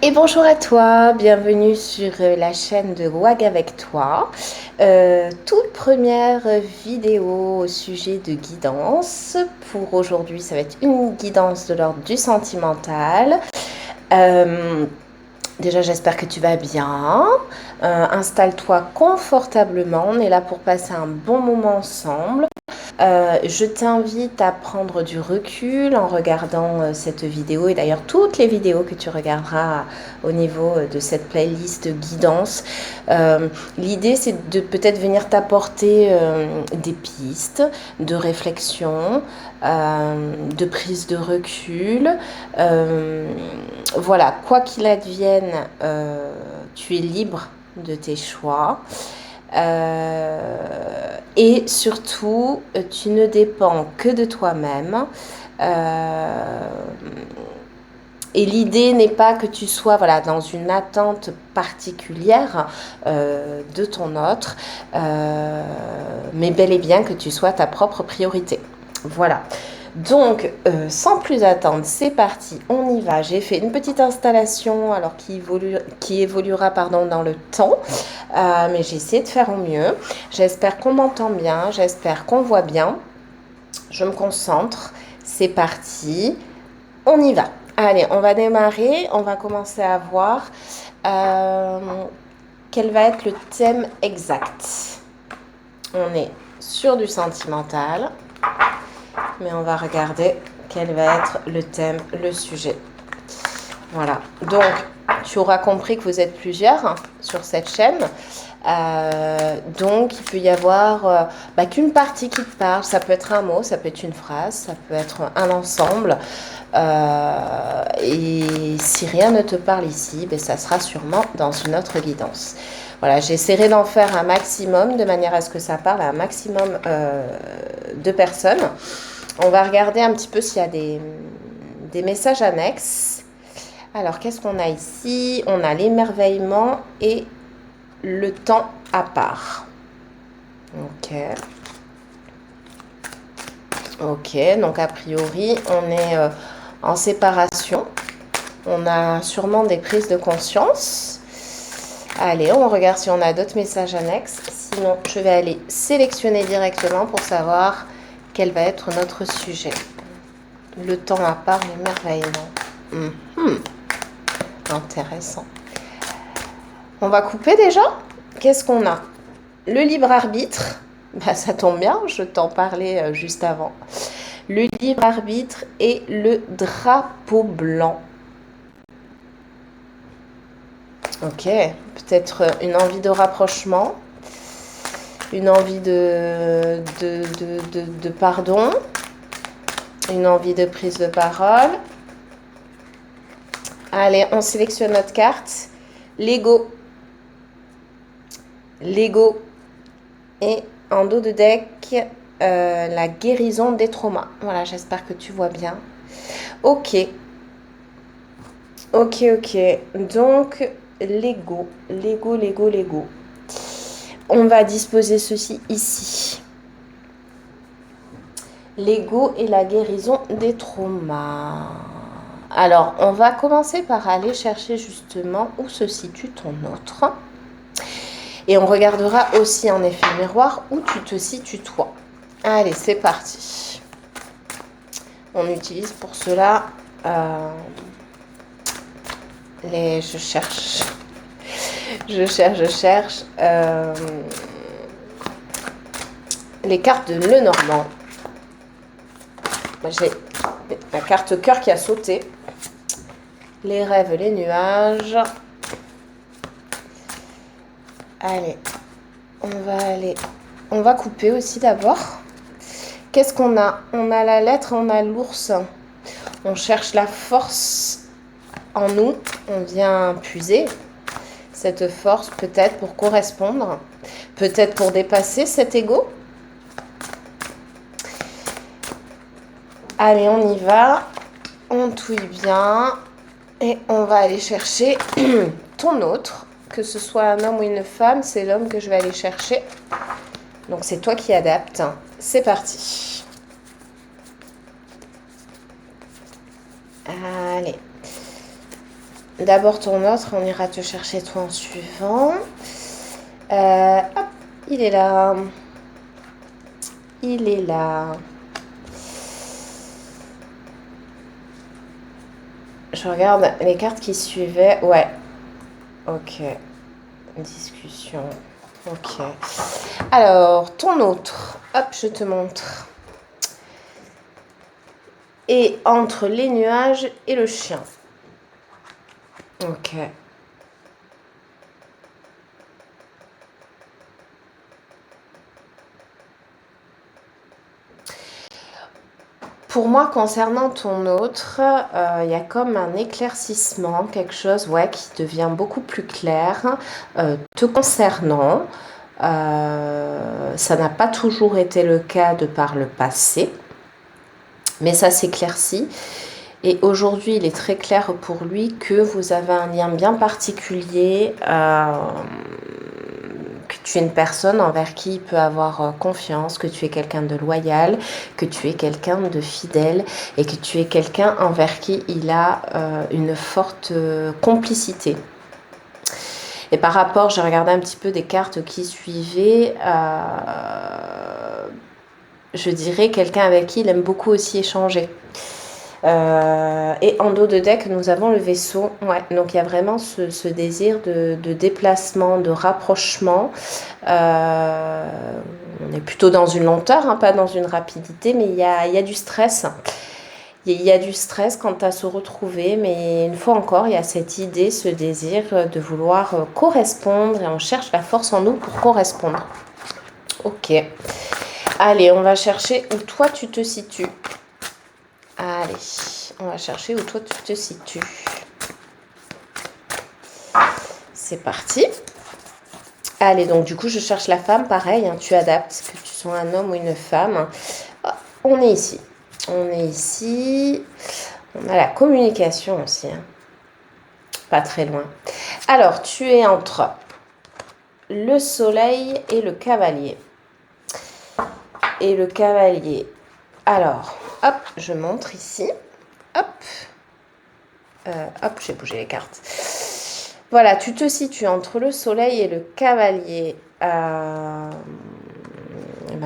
Et bonjour à toi, bienvenue sur la chaîne de WAG avec toi. Toute première vidéo au sujet de guidance. Pour aujourd'hui, ça va être une guidance de l'ordre du sentimental. Euh, Déjà, j'espère que tu vas bien. Installe-toi confortablement. On est là pour passer un bon moment ensemble. Je t'invite à prendre du recul en regardant cette vidéo et d'ailleurs toutes les vidéos que tu regarderas au niveau de cette playlist guidance. L'idée c'est de peut-être venir t'apporter des pistes de réflexion, de prise de recul. Voilà, quoi qu'il advienne, tu es libre de tes choix. Et surtout, tu ne dépends que de toi-même. Euh, et l'idée n'est pas que tu sois voilà, dans une attente particulière de ton autre, mais bel et bien que tu sois ta propre priorité. Voilà. Donc, sans plus attendre, c'est parti, on y va. J'ai fait une petite installation alors qui évoluera pardon, dans le temps, mais j'ai essayé de faire au mieux. J'espère qu'on m'entend bien, j'espère qu'on voit bien. Je me concentre, c'est parti, on y va. Allez, on va démarrer, on va commencer à voir quel va être le thème exact. On est sur du sentimental, mais on va regarder quel va être le thème, le sujet. Voilà, donc tu auras compris que vous êtes plusieurs sur cette chaîne. Donc il peut y avoir qu'une partie qui te parle, ça peut être un mot, ça peut être une phrase, ça peut être un ensemble. Et si rien ne te parle ici, ça sera sûrement dans une autre guidance. Voilà, j'essaierai d'en faire un maximum de manière à ce que ça parle à un maximum de personnes. On va regarder un petit peu s'il y a des messages annexes. Alors, qu'est-ce qu'on a ici? On a l'émerveillement et le temps à part. Ok. Ok, donc a priori, on est en séparation. On a sûrement des prises de conscience. Allez, on regarde si on a d'autres messages annexes. Sinon, je vais aller sélectionner directement pour savoir quel va être notre sujet. Le temps à part, l'émerveillement. Intéressant. On va couper déjà. Qu'est-ce qu'on a? Le libre arbitre. Ça tombe bien, je t'en parlais juste avant. Le libre arbitre et le drapeau blanc. Ok, peut-être une envie de rapprochement, une envie de pardon, une envie de prise de parole. Allez, on sélectionne notre carte. L'ego. L'ego. Et en dos de deck, la guérison des traumas. Voilà, j'espère que tu vois bien. Ok. Ok. Donc, l'ego. L'ego. On va disposer ceci ici. L'ego et la guérison des traumas. Alors, on va commencer par aller chercher justement où se situe ton autre. Et on regardera aussi en effet miroir où tu te situes toi. Allez, c'est parti. On utilise pour cela je cherche les cartes de Lenormand. J'ai la carte cœur qui a sauté. Les rêves, les nuages. Allez, on va couper aussi d'abord. Qu'est-ce qu'on a? On a la lettre, on a l'ours. On cherche la force en nous. On vient puiser cette force peut-être pour correspondre, peut-être pour dépasser cet ego. Allez, on y va. On touille bien. Et on va aller chercher ton autre. Que ce soit un homme ou une femme, c'est l'homme que je vais aller chercher. Donc, c'est toi qui adaptes. C'est parti. Allez. d'abord ton autre, on ira te chercher toi en suivant. Hop, il est là. Il est là. Je regarde les cartes qui suivaient. Ouais. Ok. Discussion. Ok. Alors, ton autre. Hop, je te montre. Et entre les nuages et le chien. Ok. Pour moi, concernant ton autre, il y a comme un éclaircissement, quelque chose ouais, qui devient beaucoup plus clair te concernant. Ça n'a pas toujours été le cas de par le passé, mais ça s'éclaircit. Et aujourd'hui, il est très clair pour lui que vous avez un lien bien particulier, que tu es une personne envers qui il peut avoir confiance, que tu es quelqu'un de loyal, que tu es quelqu'un de fidèle et que tu es quelqu'un envers qui il a une forte complicité. Et par rapport, j'ai regardé un petit peu des cartes qui suivaient, je dirais quelqu'un avec qui il aime beaucoup aussi échanger. Et en dos de deck, nous avons le vaisseau. Ouais, donc il y a vraiment ce désir de déplacement, de rapprochement. On est plutôt dans une lenteur, hein, pas dans une rapidité, mais il y a du stress. Il y a du stress quant à se retrouver, mais une fois encore, il y a cette idée, ce désir de vouloir correspondre et on cherche la force en nous pour correspondre. Ok. Allez, on va chercher où toi tu te situes. Allez, on va chercher où toi tu te situes. C'est parti. Allez, donc du coup, je cherche la femme, pareil, hein, tu adaptes, que tu sois un homme ou une femme. Oh, on est ici. On est ici. On a la communication aussi. Hein. Pas très loin. Alors, tu es entre le soleil et le cavalier. Et le cavalier. Alors, hop, je montre ici. Hop. Hop, j'ai bougé les cartes. Voilà, tu te situes entre le soleil et le cavalier. Ben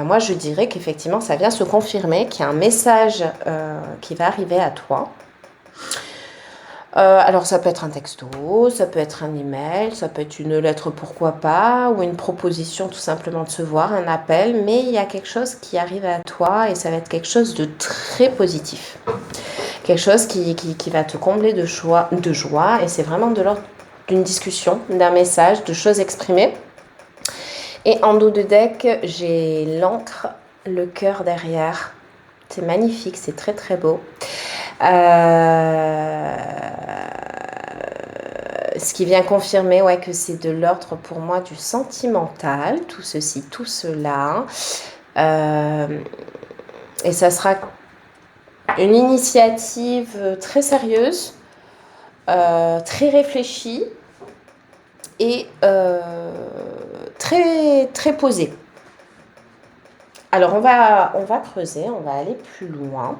moi, je dirais qu'effectivement, ça vient se confirmer, qu'il y a un message qui va arriver à toi. Alors, ça peut être un texto, ça peut être un email, ça peut être une lettre, pourquoi pas, ou une proposition tout simplement de se voir, un appel, mais il y a quelque chose qui arrive à toi et ça va être quelque chose de très positif. Quelque chose qui va te combler de joie et c'est vraiment de l'ordre d'une discussion, d'un message, de choses exprimées. Et en dos de deck, j'ai l'encre, le cœur derrière. C'est magnifique, c'est très très beau. Ce qui vient confirmer ouais, que c'est de l'ordre pour moi du sentimental, tout ceci, tout cela. Et ça sera une initiative très sérieuse, très réfléchie et très, très posée. Alors, on va creuser, on va aller plus loin.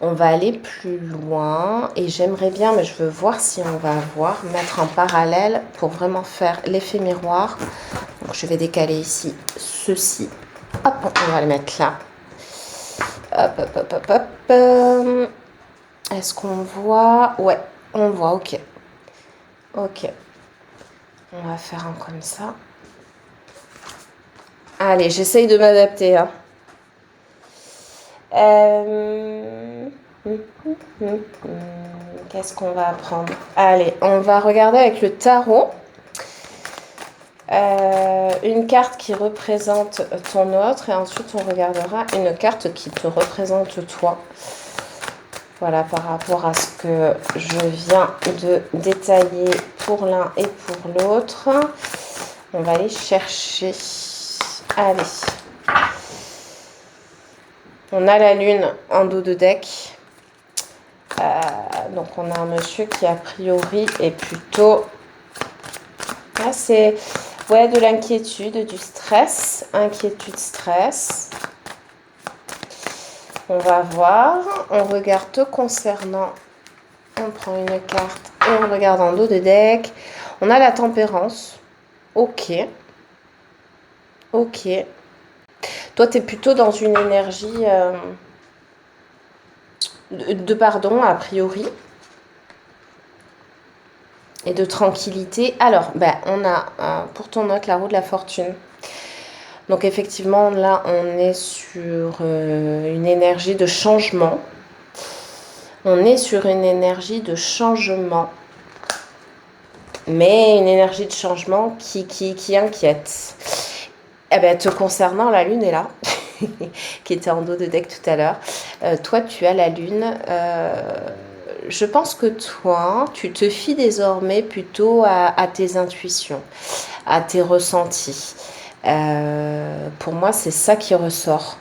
On va aller plus loin et j'aimerais bien, mais je veux voir si on va mettre en parallèle pour vraiment faire l'effet miroir. Donc, je vais décaler ici ceci. Hop, on va le mettre là. Hop, hop, hop, hop, hop. Est-ce qu'on voit? Ouais, on voit, ok. Ok. On va faire un comme ça. Allez, j'essaye de m'adapter. Hein. Qu'est-ce qu'on va apprendre? Allez, on va regarder avec le tarot. Une carte qui représente ton autre et ensuite on regardera une carte qui te représente toi. Voilà, par rapport à ce que je viens de détailler pour l'un et pour l'autre. On va aller chercher. Allez. On a la lune en dos de deck. Donc on a un monsieur qui a priori est plutôt... Là c'est ouais, de l'inquiétude, du stress. Inquiétude, stress. On va voir. On regarde te concernant On prend une carte et on regarde en dos de deck. On a la tempérance. Ok. Ok. Toi, tu es plutôt dans une énergie de pardon, a priori, et de tranquillité. Alors, ben, on a pour ton note la roue de la fortune. Donc effectivement, là, on est sur une énergie de changement. On est sur une énergie de changement. Mais une énergie de changement qui inquiète. Eh ben, te concernant, la lune est là, qui était en dos de deck tout à l'heure. Toi, tu as la lune. Je pense que toi, tu te fies désormais plutôt à tes intuitions, à tes ressentis. Pour moi, c'est ça qui ressort.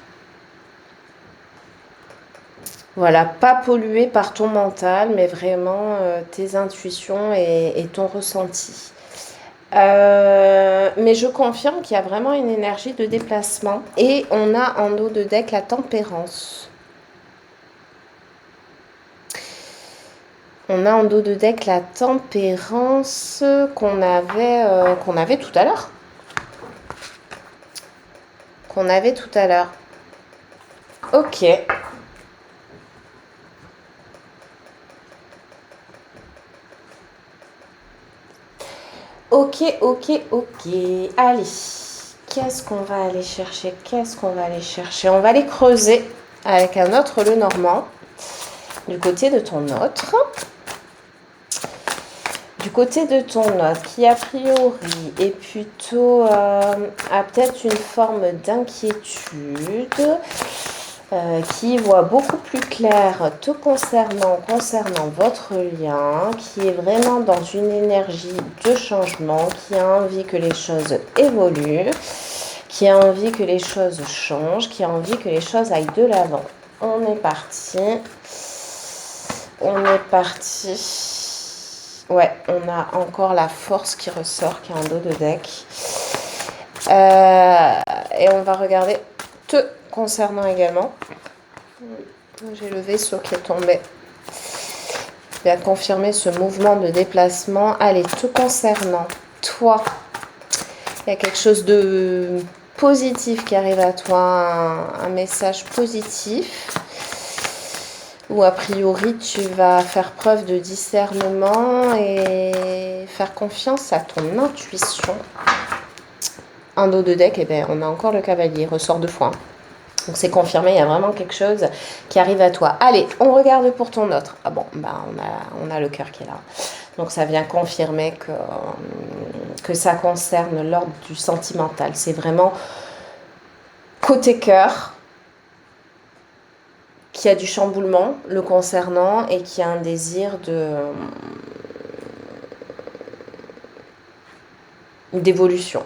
Voilà, pas pollué par ton mental, mais vraiment tes intuitions et ton ressenti. Mais je confirme qu'il y a vraiment une énergie de déplacement. Et on a en dos de deck la tempérance. On a en dos de deck la tempérance qu'on avait tout à l'heure. Qu'on avait tout à l'heure. Ok. Ok, ok, ok. Allez. Qu'est-ce qu'on va aller chercher? Qu'est-ce qu'on va aller chercher? On va aller creuser avec un autre le normand. Du côté de ton autre. Du côté de ton autre, qui a priori est plutôt a peut-être une forme d'inquiétude, qui voit beaucoup plus clair te concernant votre lien, qui est vraiment dans une énergie de changement, qui a envie que les choses évoluent, qui a envie que les choses changent, qui a envie que les choses aillent de l'avant. On est parti. On est parti. Ouais, on a encore la force qui ressort, qui est en dos de deck. Et on va regarder te concernant également. J'ai le vaisseau qui est tombé. Je vais confirmer ce mouvement de déplacement. Allez, te concernant, toi, il y a quelque chose de positif qui arrive à toi, un message positif. Ou a priori, tu vas faire preuve de discernement et faire confiance à ton intuition. En dos de deck, eh ben, on a encore le cavalier, ressort 2 fois. Donc c'est confirmé, il y a vraiment quelque chose qui arrive à toi. Allez, on regarde pour ton autre. Ah bon, bah on a le cœur qui est là. Donc ça vient confirmer que ça concerne l'ordre du sentimental. C'est vraiment côté cœur, qui a du chamboulement le concernant et qui a un désir d'évolution.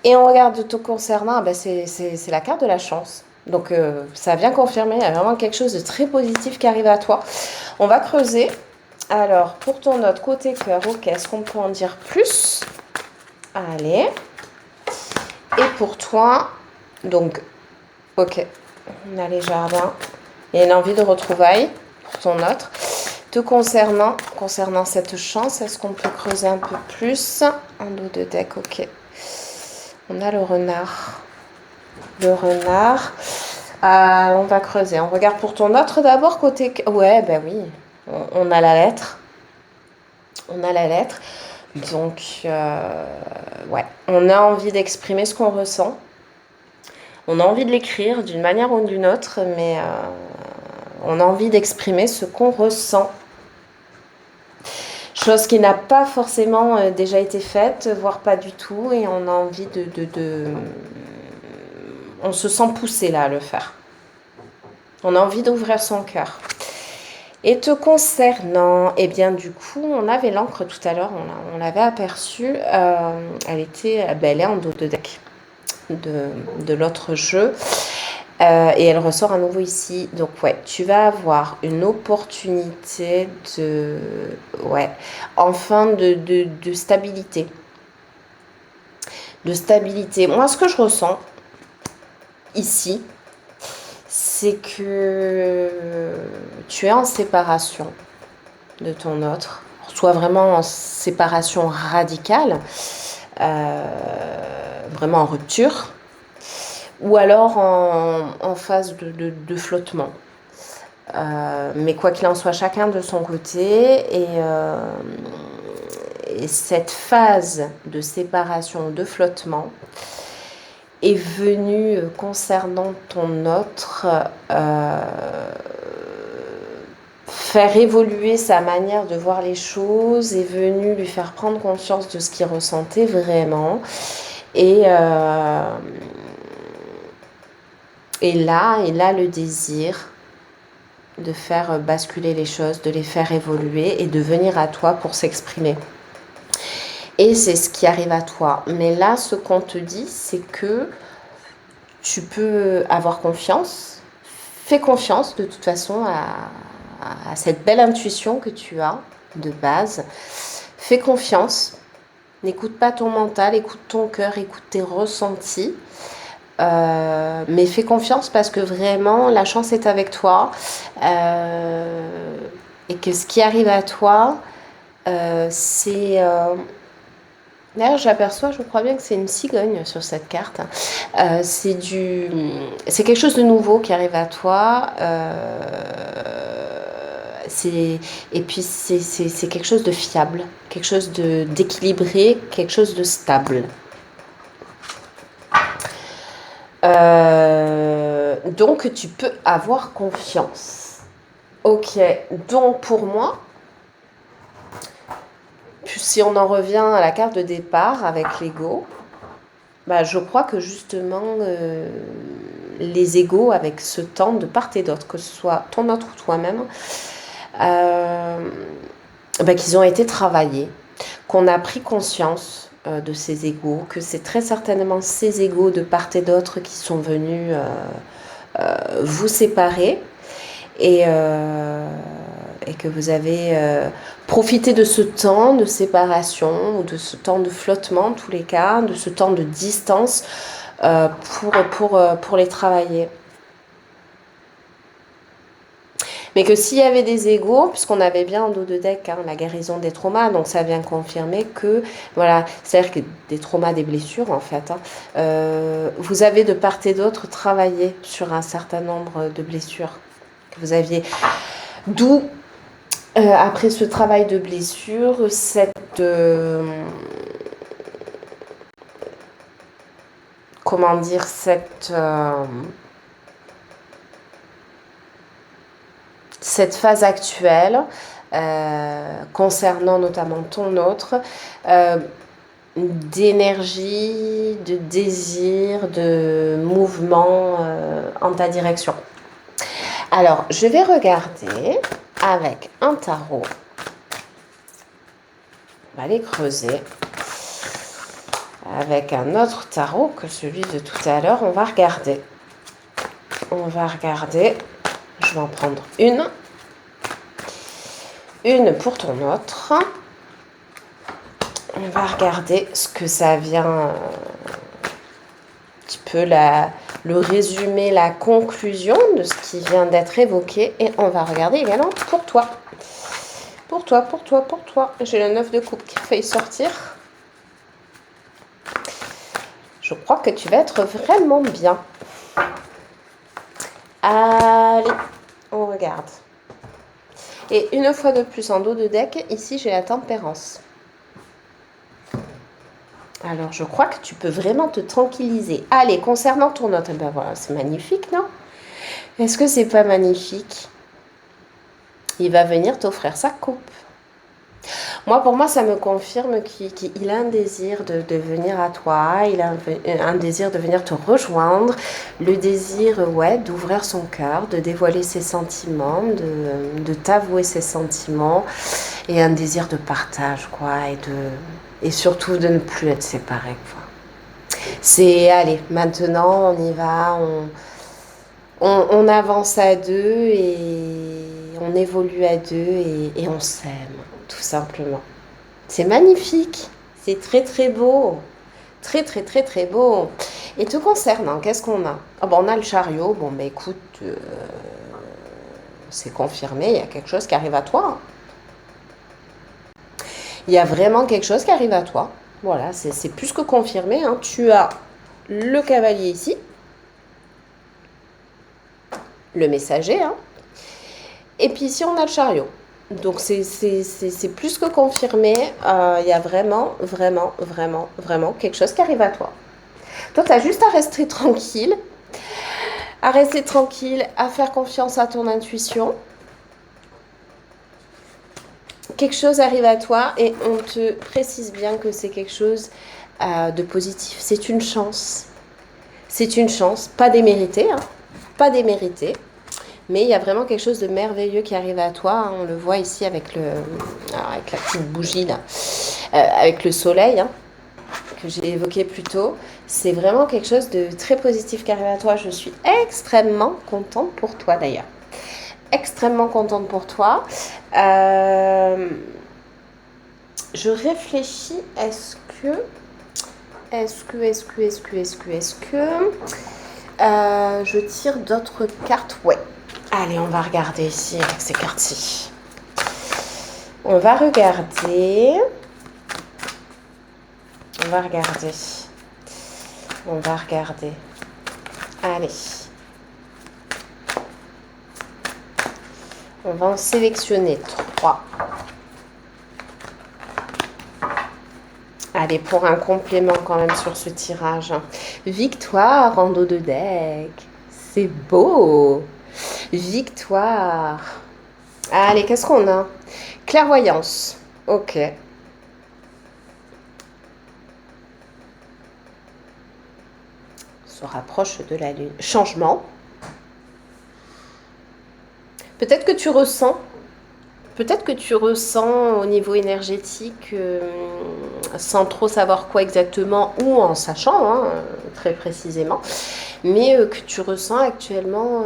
Et on regarde tout concernant, ben c'est la carte de la chance. Donc ça vient confirmer, il y a vraiment quelque chose de très positif qui arrive à toi. On va creuser. Alors, pour ton autre côté cœur, ok, est-ce qu'on peut en dire plus? Allez. Et pour toi, donc, ok, on a les jardins. Il y a une envie de retrouvailles pour ton autre. Te concernant cette chance, est-ce qu'on peut creuser un peu plus? En dos de deck, ok. On a le renard. Le renard. On va creuser. On regarde pour ton autre d'abord côté... Ouais, ben oui. On a la lettre. On a la lettre. Donc, ouais. On a envie d'exprimer ce qu'on ressent. On a envie de l'écrire d'une manière ou d'une autre, mais on a envie d'exprimer ce qu'on ressent. Chose qui n'a pas forcément déjà été faite, voire pas du tout, et on a envie on se sent poussé là à le faire. On a envie d'ouvrir son cœur. Et te concernant, eh bien du coup, on avait l'encre tout à l'heure, on l'avait aperçue, elle est en dos de deck de l'autre jeu. Et elle ressort à nouveau ici. Donc ouais, tu vas avoir une opportunité enfin de stabilité. De stabilité. Moi, ce que je ressens ici, c'est que tu es en séparation. de ton autre, soit vraiment en séparation radicale, vraiment en rupture, ou alors en phase de flottement. Mais quoi qu'il en soit, chacun de son côté. Et cette phase de séparation, de flottement, est venue concernant ton autre faire évoluer sa manière de voir les choses, est venue lui faire prendre conscience de ce qu'il ressentait vraiment. Et là, il a le désir de faire basculer les choses, de les faire évoluer et de venir à toi pour s'exprimer. Et c'est ce qui arrive à toi. Mais là, ce qu'on te dit, c'est que tu peux avoir confiance. Fais confiance de toute façon à cette belle intuition que tu as de base. Fais confiance. N'écoute pas ton mental, écoute ton cœur, écoute tes ressentis. Mais fais confiance parce que vraiment la chance est avec toi et que ce qui arrive à toi c'est d'ailleurs j'aperçois, je crois bien que c'est une cigogne sur cette carte. C'est quelque chose de nouveau qui arrive à toi, et puis c'est quelque chose de fiable, quelque chose d'équilibré, quelque chose de stable. Donc tu peux avoir confiance. Ok, donc pour moi, si on en revient à la carte de départ avec l'ego, bah, je crois que justement les égos avec ce temps de part et d'autre, que ce soit ton autre ou toi-même, bah, qu'ils ont été travaillés, qu'on a pris conscience de ces égos, que c'est très certainement ces égos de part et d'autre qui sont venus vous séparer et que vous avez profité de ce temps de séparation ou de ce temps de flottement en tous les cas, de ce temps de distance pour les travailler. Mais que s'il y avait des égos, puisqu'on avait bien en dos de deck la guérison des traumas, donc ça vient confirmer que, voilà, c'est-à-dire que des traumas, des blessures en fait, vous avez de part et d'autre travaillé sur un certain nombre de blessures que vous aviez. D'où, après ce travail de blessure, comment dire, cette phase actuelle, concernant notamment ton autre, d'énergie, de désir, de mouvement en ta direction. Alors, je vais regarder avec un tarot. On va aller creuser. Avec un autre tarot que celui de tout à l'heure, on va regarder. Je vais en prendre une. Une pour ton autre. On va regarder ce que ça vient, un petit peu le résumé, la conclusion de ce qui vient d'être évoqué. Et on va regarder également pour toi. Pour toi. J'ai le 9 de coupe qui fait sortir. Je crois que tu vas être vraiment bien. Allez, on regarde. Et une fois de plus en dos de deck, ici j'ai la tempérance. Alors je crois que tu peux vraiment te tranquilliser. Allez, concernant ton autre, ben voilà, c'est magnifique, non? Est-ce que c'est pas magnifique? Il va venir t'offrir sa coupe. Pour moi, ça me confirme qu'il a un désir de venir à toi, il a un désir de venir te rejoindre, le désir, d'ouvrir son cœur, de dévoiler ses sentiments, de t'avouer ses sentiments, et un désir de partage, et surtout de ne plus être séparés, C'est, allez, maintenant, on y va, on avance à deux, et on évolue à deux, et on s'aime. Tout simplement. C'est magnifique. C'est très très beau. Très très très très beau. Et te concernant, qu'est-ce qu'on a? On a le chariot. Bon, mais écoute, c'est confirmé. Il y a quelque chose qui arrive à toi. Il y a vraiment quelque chose qui arrive à toi. Voilà, c'est plus que confirmé, hein. Tu as le cavalier ici, le messager, hein. Et puis ici, on a le chariot. Donc, c'est plus que confirmé. Il y a vraiment, vraiment, vraiment, vraiment quelque chose qui arrive à toi. Toi, tu as juste à rester tranquille, à faire confiance à ton intuition. Quelque chose arrive à toi et on te précise bien que c'est quelque chose de positif. C'est une chance. C'est une chance, pas déméritée, hein, pas déméritée. Mais il y a vraiment quelque chose de merveilleux qui arrive à toi. On le voit ici avec avec la petite bougie là, avec le soleil, hein, que j'ai évoqué plus tôt. C'est vraiment quelque chose de très positif qui arrive à toi. Je suis extrêmement contente pour toi d'ailleurs. Extrêmement contente pour toi. Je réfléchis, je tire d'autres cartes? Ouais. Allez, on va regarder ici avec ces cartes-ci. On va regarder. Allez. On va en sélectionner 3. Allez, pour un complément quand même sur ce tirage. Victoire en dos de deck. C'est beau. Victoire. Allez, qu'est-ce qu'on a? Clairvoyance. Ok. Se rapproche de la lune. Changement. Peut-être que tu ressens au niveau énergétique, sans trop savoir quoi exactement, ou en sachant, hein, très précisément, mais que tu ressens actuellement,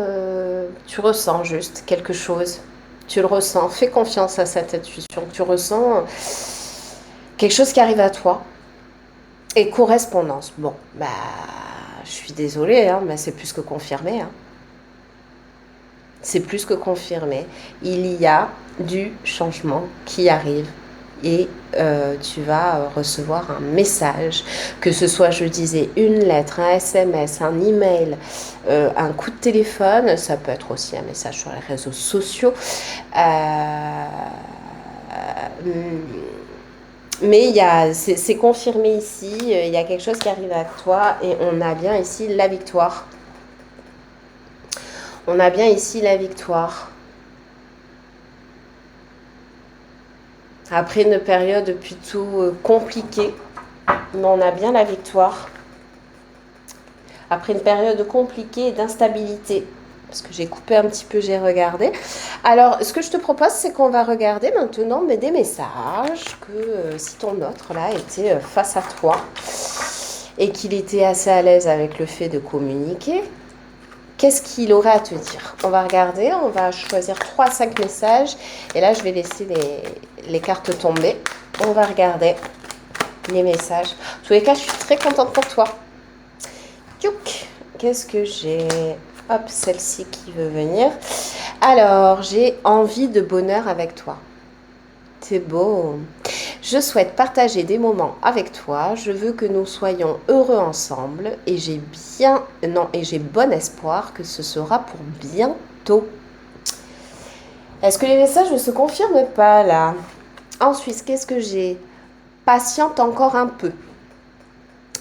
tu ressens juste quelque chose. Tu le ressens, fais confiance à cette intuition. Tu ressens quelque chose qui arrive à toi. Et correspondance. Bon, bah, je suis désolée, hein, mais c'est plus que confirmé, hein. C'est plus que confirmé. Il y a du changement qui arrive et tu vas recevoir un message, que ce soit, je disais, une lettre, un SMS, un email, un coup de téléphone, ça peut être aussi un message sur les réseaux sociaux. Mais c'est confirmé ici, il y a quelque chose qui arrive à toi et on a bien ici la victoire. On a bien ici la victoire. Après une période plutôt compliquée, mais on a bien la victoire. Après une période compliquée d'instabilité, parce que j'ai coupé un petit peu, j'ai regardé. Alors, ce que je te propose, c'est qu'on va regarder maintenant des messages que si ton autre là était face à toi et qu'il était assez à l'aise avec le fait de communiquer, qu'est-ce qu'il aurait à te dire? On va regarder, on va choisir 3 à 5 messages. Et là, je vais laisser les cartes tomber. On va regarder les messages. En tous les cas, je suis très contente pour toi. Tchouk! Qu'est-ce que j'ai? Hop, celle-ci qui veut venir. Alors, j'ai envie de bonheur avec toi. C'est beau. Je souhaite partager des moments avec toi. Je veux que nous soyons heureux ensemble et j'ai bon espoir que ce sera pour bientôt. Est-ce que les messages ne se confirment pas là? Ensuite, qu'est-ce que j'ai? Patiente encore un peu.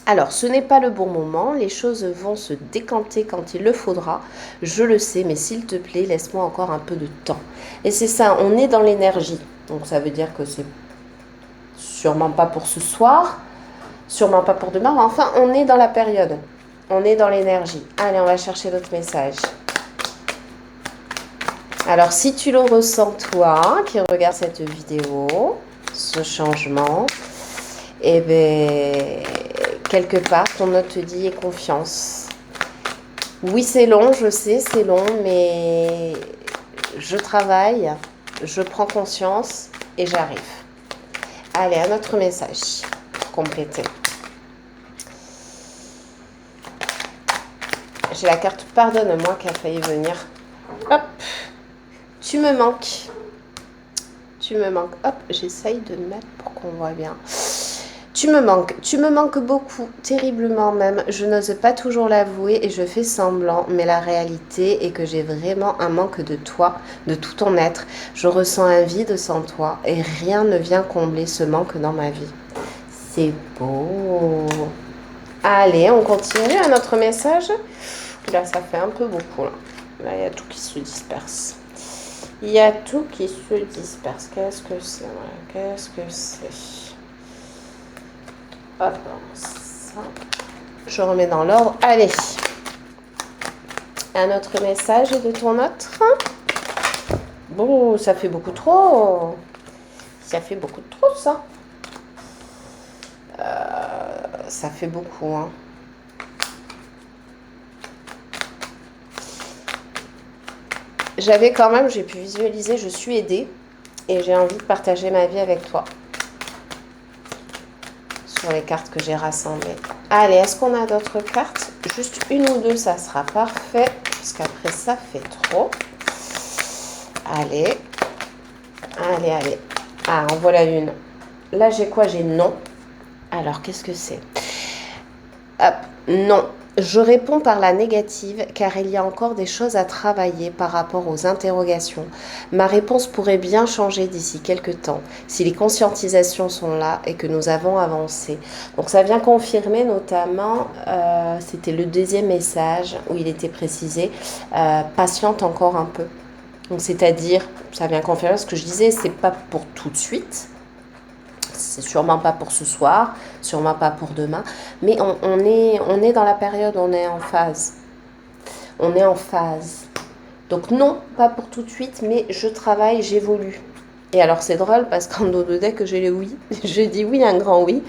Alors, ce n'est pas le bon moment. Les choses vont se décanter quand il le faudra. Je le sais, mais s'il te plaît, laisse-moi encore un peu de temps. Et c'est ça, on est dans l'énergie. Donc, ça veut dire que c'est sûrement pas pour ce soir, sûrement pas pour demain, mais enfin, on est dans la période. On est dans l'énergie. Allez, on va chercher d'autres messages. Alors, si tu le ressens, toi, qui regarde cette vidéo, ce changement, eh bien, quelque part, ton note te dit « aie confiance ». Oui, c'est long, je sais, c'est long, mais je travaille, je prends conscience et j'arrive. Allez, un autre message pour compléter. J'ai la carte « Pardonne-moi » qui a failli venir. Hop, tu me manques. Tu me manques. Hop, j'essaye de mettre pour qu'on voit bien. Tu me manques beaucoup, terriblement même. Je n'ose pas toujours l'avouer et je fais semblant, mais la réalité est que j'ai vraiment un manque de toi, de tout ton être. Je ressens un vide sans toi et rien ne vient combler ce manque dans ma vie. C'est beau. Allez, on continue à notre message. Là, ça fait un peu beaucoup. Là, il y a tout qui se disperse. Il y a tout qui se disperse. Qu'est-ce que c'est? Qu'est-ce que c'est? Hop, ça. Je remets dans l'ordre. Allez. Un autre message de ton autre. Bon, ça fait beaucoup trop. Ça fait beaucoup trop, ça. Ça fait beaucoup, hein. J'avais quand même, j'ai pu visualiser, je suis aidée et j'ai envie de partager ma vie avec toi. Sur les cartes que j'ai rassemblées. Allez, est-ce qu'on a d'autres cartes? Juste une ou deux, ça sera parfait. Parce qu'après, ça fait trop. Allez. Allez, allez. Ah, en voilà une. Là, j'ai quoi? J'ai non. Alors, qu'est-ce que c'est? Hop, non. Je réponds par la négative car il y a encore des choses à travailler par rapport aux interrogations. Ma réponse pourrait bien changer d'ici quelques temps si les conscientisations sont là et que nous avons avancé. Donc ça vient confirmer notamment, c'était le deuxième message où il était précisé, patiente encore un peu. Donc c'est-à-dire, ça vient confirmer ce que je disais, c'est pas pour tout de suite. C'est sûrement pas pour ce soir, sûrement pas pour demain, mais on est dans la période, on est en phase. On est en phase. Donc non, pas pour tout de suite, mais je travaille, j'évolue. Et alors c'est drôle parce qu'en dos de deck, j'ai le oui. Je dis oui, un grand oui.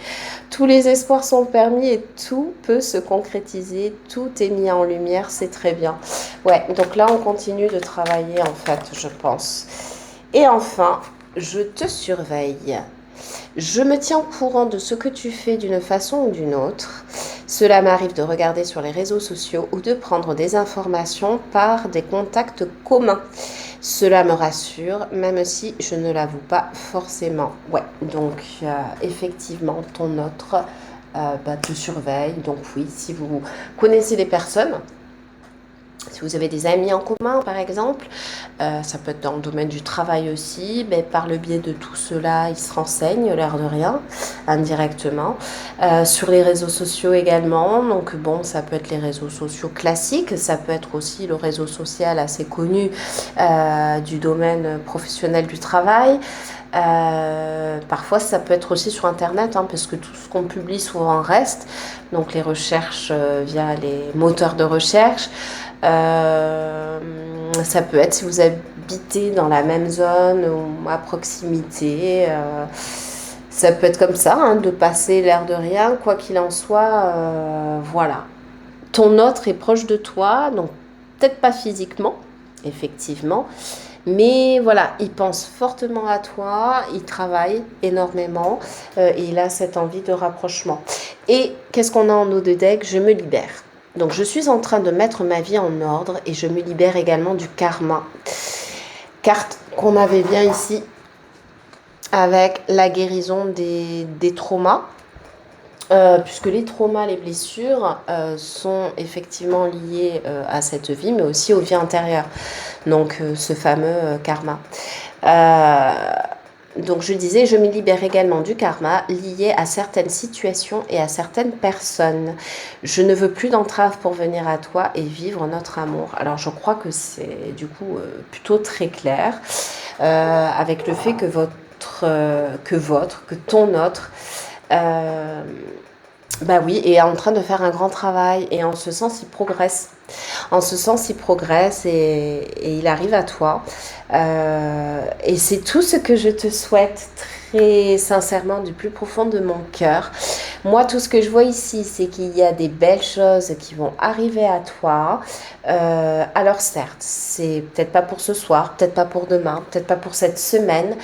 Tous les espoirs sont permis et tout peut se concrétiser. Tout est mis en lumière, c'est très bien. Ouais, donc là on continue de travailler en fait, je pense. Et enfin, je te surveille. Je me tiens au courant de ce que tu fais d'une façon ou d'une autre. Cela m'arrive de regarder sur les réseaux sociaux ou de prendre des informations par des contacts communs. Cela me rassure, même si je ne l'avoue pas forcément. Ouais, donc effectivement, ton autre te surveille. Donc oui, si vous connaissez des personnes, si vous avez des amis en commun, par exemple, ça peut être dans le domaine du travail aussi, mais par le biais de tout cela, ils se renseignent, l'air de rien, indirectement. Sur les réseaux sociaux également, donc bon, ça peut être les réseaux sociaux classiques, ça peut être aussi le réseau social assez connu du domaine professionnel du travail. Parfois, ça peut être aussi sur Internet, hein, parce que tout ce qu'on publie souvent reste. Donc les recherches via les moteurs de recherche. Ça peut être si vous habitez dans la même zone ou à proximité. Ça peut être comme ça, hein, de passer l'air de rien, quoi qu'il en soit. Voilà. Ton autre est proche de toi, donc peut-être pas physiquement, effectivement. Mais voilà, il pense fortement à toi, il travaille énormément et il a cette envie de rapprochement. Et qu'est-ce qu'on a en eau de deck? Je me libère. Donc je suis en train de mettre ma vie en ordre et je me libère également du karma. Carte qu'on avait bien ici avec la guérison des traumas. Puisque les traumas, les blessures sont effectivement liés à cette vie, mais aussi aux vies antérieures. Donc ce fameux karma. Donc je disais, je me libère également du karma lié à certaines situations et à certaines personnes. Je ne veux plus d'entrave pour venir à toi et vivre notre amour. Alors je crois que c'est du coup plutôt très clair avec le fait que que ton autre bah oui, et est en train de faire un grand travail et en ce sens il progresse. En ce sens il progresse et il arrive à toi. Et c'est tout ce que je te souhaite très sincèrement du plus profond de mon cœur. Moi tout ce que je vois ici c'est qu'il y a des belles choses qui vont arriver à toi. Alors certes, c'est peut-être pas pour ce soir, peut-être pas pour demain, peut-être pas pour cette semaine.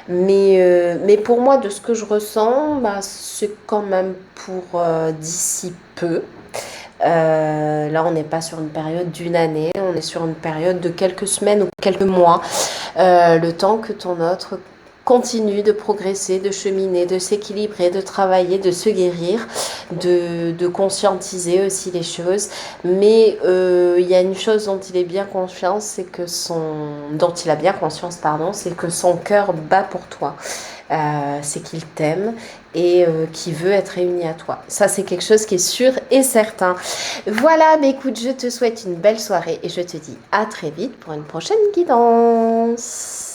Mais pour moi, de ce que je ressens, bah, c'est quand même pour d'ici peu. Là, on n'est pas sur une période d'une année, on est sur une période de quelques semaines ou quelques mois. Le temps que ton autre continue de progresser, de cheminer, de s'équilibrer, de travailler, de se guérir, de conscientiser aussi les choses. Mais il y a une chose dont il est bien conscient, c'est que dont il a bien conscience, pardon, c'est que son cœur bat pour toi. C'est qu'il t'aime et qu'il veut être réuni à toi. Ça, c'est quelque chose qui est sûr et certain. Voilà, mais écoute, je te souhaite une belle soirée et je te dis à très vite pour une prochaine guidance.